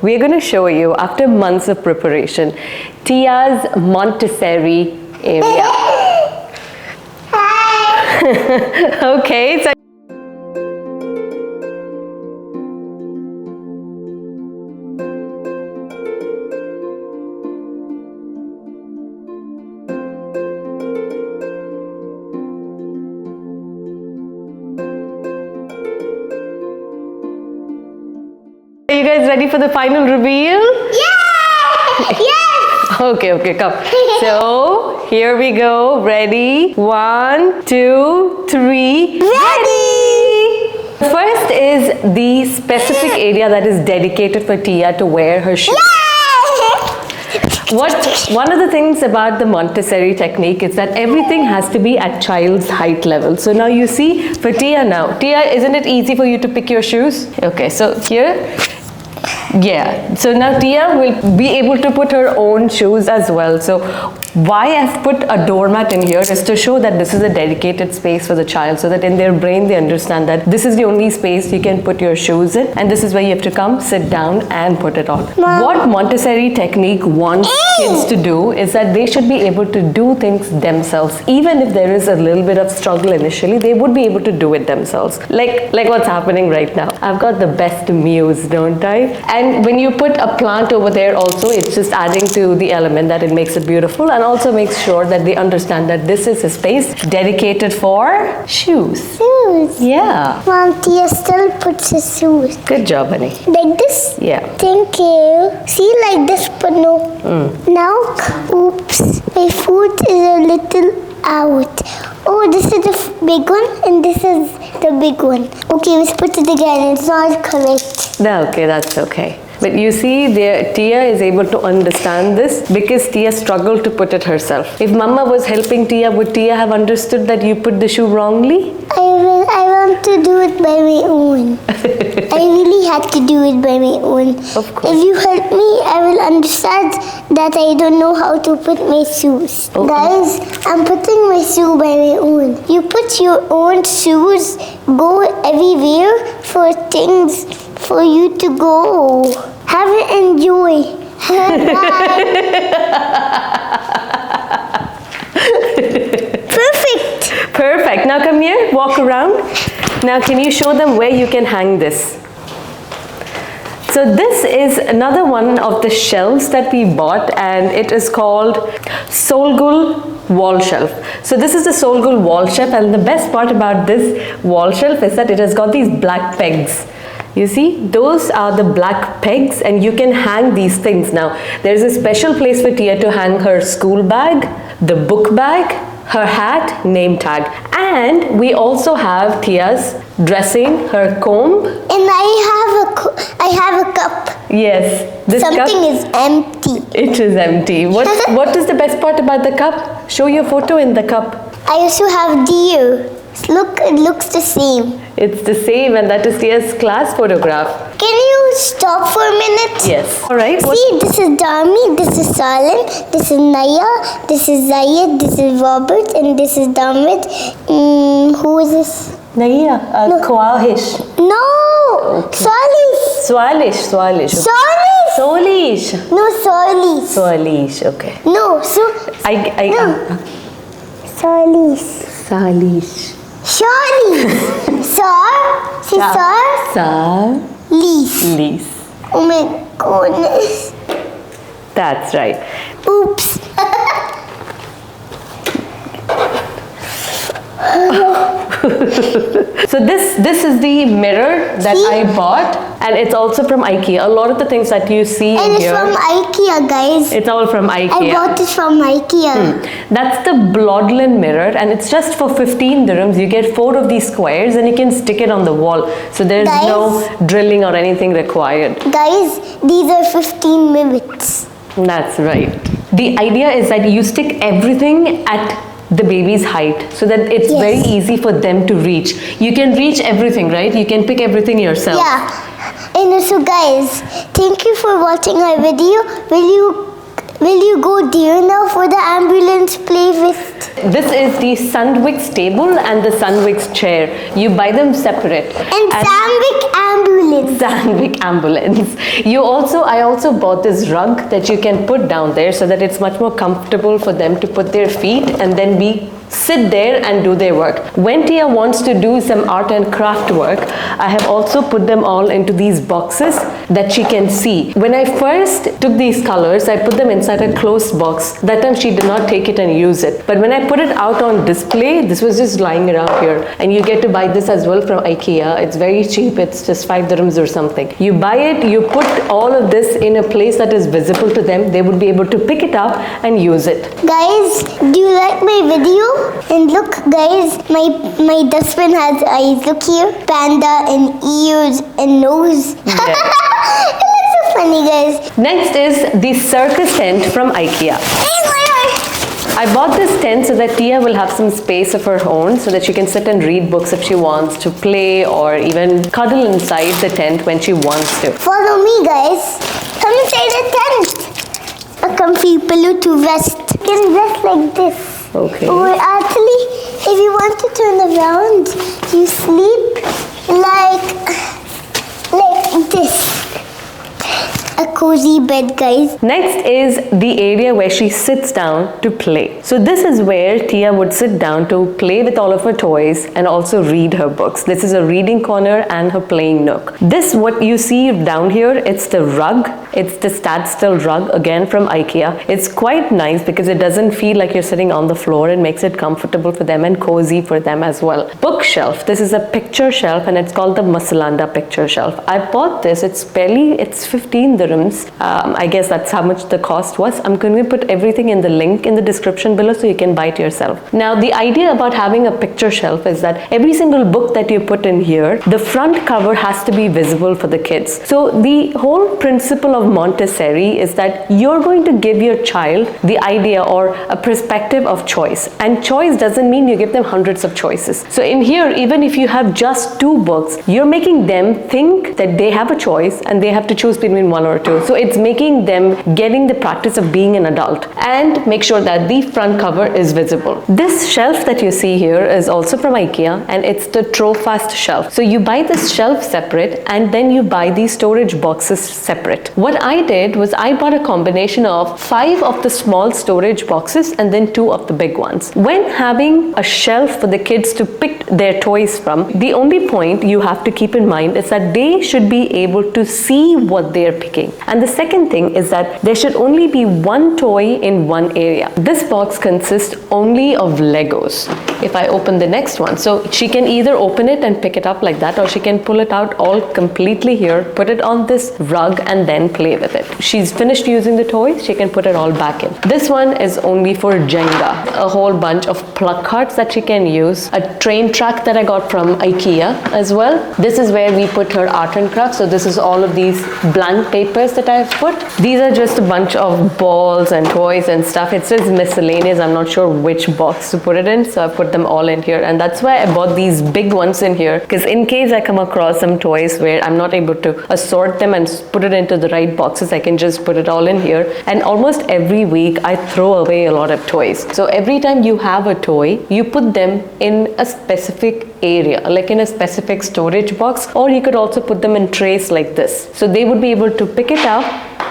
We're going to show you, after months of preparation, Tia's Montessori area. Okay, so are you guys ready for the final reveal? Yeah! Yes! Okay, come. So, here we go. Ready? 1, 2, 3. Ready! First is the specific area that is dedicated for Tia to wear her shoes. One of the things about the Montessori technique is that everything has to be at child's height level. So now you see, for Tia now, Tia, isn't it easy for you to pick your shoes? Okay, so here. Yeah, so now Tia will be able to put her own shoes as well. So why I've put a doormat in here is to show that this is a dedicated space for the child, so that in their brain they understand that this is the only space you can put your shoes in, and this is where you have to come, sit down and put it on. Mom. What Montessori technique wants kids to do is that they should be able to do things themselves. Even if there is a little bit of struggle initially, they would be able to do it themselves. Like what's happening right now. I've got the best muse, don't I? And when you put a plant over there also, it's just adding to the element that it makes it beautiful, and also makes sure that they understand that this is a space dedicated for shoes. Shoes. Yeah. Mom, Tia still puts his shoes. Good job, honey. Like this? Yeah. Thank you. See, like this, but no. Now, oops, my foot is a little out. Oh, this is the big one and this is the big one. Okay, let's put it again. It's not correct. No, okay, that's okay. But you see, Tia is able to understand this because Tia struggled to put it herself. If Mama was helping Tia, would Tia have understood that you put the shoe wrongly? I want to do it by my own. I really had to do it by my own. Of course. If you help me, I will understand that I don't know how to put my shoes. Okay. Guys, I'm putting my shoe by my own. You put your own shoes, go everywhere for things for you to go. Have it, enjoy. Perfect. Perfect. Now come here, walk around. Now can you show them where you can hang this? So this is another one of the shelves that we bought, and it is called Solgul wall shelf. So this is the Solgul wall shelf, and the best part about this wall shelf is that it has got these black pegs. You see, those are the black pegs, and you can hang these things. Now, there's a special place for Tia to hang her school bag, the book bag, her hat, name tag. And we also have Tia's dressing, her comb. And I have a cup. Yes, this Something cup, is empty. it is empty. What is the best part about the cup? Show your photo in the cup. I also have deer. Look, it looks the same. It's the same, and that is Tia's class photograph. Can you stop for a minute? Yes. All right. See, this is Dami, this is Salim, this is Naya, this is Zayed, this is Robert, and this is Damit. Who is this? Naya, Kwahish. No! Okay. Solis! Swalish. Solis! Solish. No, Solis. Swalish, okay. No, No. Solis. Salish. Solis. Sar. See, Sar. Sar. Lis. Lis. Oh my goodness. That's right. Oops. So this is the mirror that I bought, and it's also from IKEA. A lot of the things that you see And in it's here, from IKEA, guys. it's all from IKEA. I bought it from IKEA. That's the Blodlin mirror, and it's just for 15 dirhams. You get 4 of these squares, and you can stick it on the wall. So there's Guys. no drilling or anything required. Guys, these are 15 minutes. That's right. The idea is that you stick everything at the baby's height, so that it's Yes. very easy for them to reach. You can reach everything, right? You can pick everything yourself. Yeah. And also, guys, thank you for watching our video. Will you Will you go there now for the ambulance play with? This is the Sandvik's table and the Sandvik's chair. You buy them separate. And Sandvik ambulance. Sandvik ambulance. I also bought this rug that you can put down there so that it's much more comfortable for them to put their feet and then sit there and do their work. When Tia wants to do some art and craft work, I have also put them all into these boxes that she can see. When I first took these colors, I put them inside a closed box. That time she did not take it and use it. But when I put it out on display, this was just lying around here. And you get to buy this as well from IKEA. It's very cheap. It's just 5 dirhams or something. You buy it, you put all of this in a place that is visible to them. They would be able to pick it up and use it. Guys, do you like my video? And look, guys, my dustbin has eyes. Look here, panda and ears and nose. Yeah. It looks so funny, guys. Next is the circus tent from IKEA. I bought this tent so that Tia will have some space of her own so that she can sit and read books if she wants to play or even cuddle inside the tent when she wants to. Follow me, guys. Come inside the tent. A comfy pillow to rest. You can rest like this. Okay. Or actually, if you want to turn around, you sleep like this. A cozy bed, guys. Next is the area where she sits down to play. So this is where Tia would sit down to play with all of her toys and also read her books. This is a reading corner and her playing nook. This, what you see down here, it's the rug. It's the Stadstill rug, again from IKEA. It's quite nice because it doesn't feel like you're sitting on the floor. It makes it comfortable for them and cozy for them as well. Bookshelf. This is a picture shelf and it's called the Masalanda picture shelf. I bought this. It's 15 dirhams. I guess that's how much the cost was. I'm going to put everything in the link in the description below so you can buy it yourself. Now, the idea about having a picture shelf is that every single book that you put in here, the front cover has to be visible for the kids. So the whole principle of Montessori is that you're going to give your child the idea or a perspective of choice. And choice doesn't mean you give them hundreds of choices. So in here, even if you have just 2 books, you're making them think that they have a choice and they have to choose between 1 or 2. So it's making them getting the practice of being an adult and make sure that the front cover is visible. This shelf that you see here is also from IKEA and it's the Trofast shelf. So you buy this shelf separate and then you buy these storage boxes separate. What I did was I bought a combination of 5 of the small storage boxes and then 2 of the big ones. When having a shelf for the kids to pick their toys from, the only point you have to keep in mind is that they should be able to see what they're picking. And the second thing is that there should only be 1 toy in 1 area. This box consists only of Legos. If I open the next one, so she can either open it and pick it up like that, or she can pull it out all completely here, put it on this rug and then play with it. She's finished using the toys, she can put it all back in. This one is only for Jenga. A whole bunch of plug cards that she can use. A train track that I got from IKEA as well. This is where we put her art and craft. So this is all of these blank papers that I've put. These are just a bunch of balls and toys and stuff. It says miscellaneous. I'm not sure which box to put it in, so I put them all in here. And that's why I bought these big ones in here, because in case I come across some toys where I'm not able to assort them and put it into the right boxes, I can just put it all in here. And almost every week I throw away a lot of toys. So every time you have a toy, you put them in a specific area, like in a specific storage box, or you could also put them in trays like this. So they would be able to pick it up,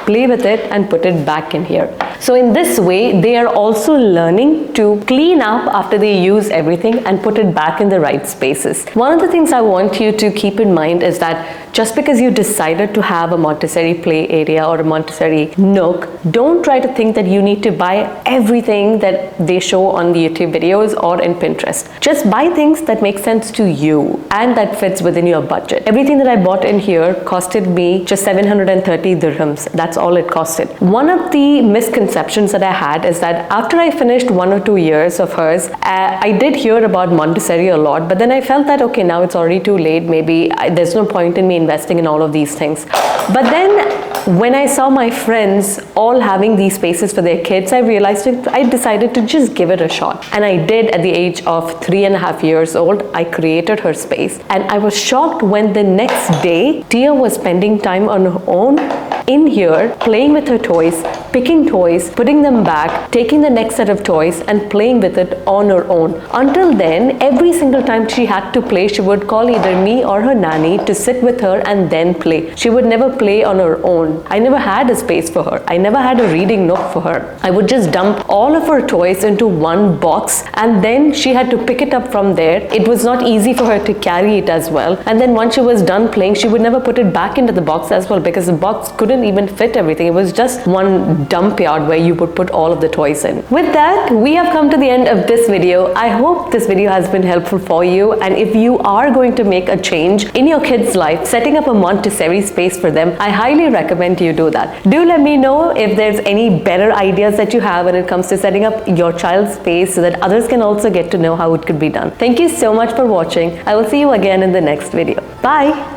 play with it and put it back in here. So in this way, they are also learning to clean up after they use everything and put it back in the right spaces. One of the things I want you to keep in mind is that just because you decided to have a Montessori play area or a Montessori nook, don't try to think that you need to buy everything that they show on the YouTube videos or in Pinterest. Just buy things that make sense to you and that fits within your budget. Everything that I bought in here costed me just 730 dirhams. That's all it costed. One of the misconceptions that I had is that after I finished 1 or 2 years of hers, I did hear about Montessori a lot, but then I felt that okay, now it's already too late. Maybe there's no point in me investing in all of these things. But then when I saw my friends all having these spaces for their kids, I realized I decided to just give it a shot. And I did at the age of 3.5 years old. I created her space. And I was shocked when the next day, Tia was spending time on her own in here, playing with her toys, picking toys, putting them back, taking the next set of toys and playing with it on her own. Until then, every single time she had to play, she would call either me or her nanny to sit with her and then play. She would never play on her own. I never had a space for her. I never had a reading nook for her. I would just dump all of her toys into one box and then she had to pick it up from there. It was not easy for her to carry it as well. And then once she was done playing, she would never put it back into the box as well because the box couldn't even fit everything. It was just one dump yard where you would put all of the toys in. With that, we have come to the end of this video. I hope this video has been helpful for you, and if you are going to make a change in your kids' life, setting up a Montessori space for them, I highly recommend you do that. Do let me know if there's any better ideas that you have when it comes to setting up your child's space so that others can also get to know how it could be done. Thank you so much for watching. I will see you again in the next video. Bye!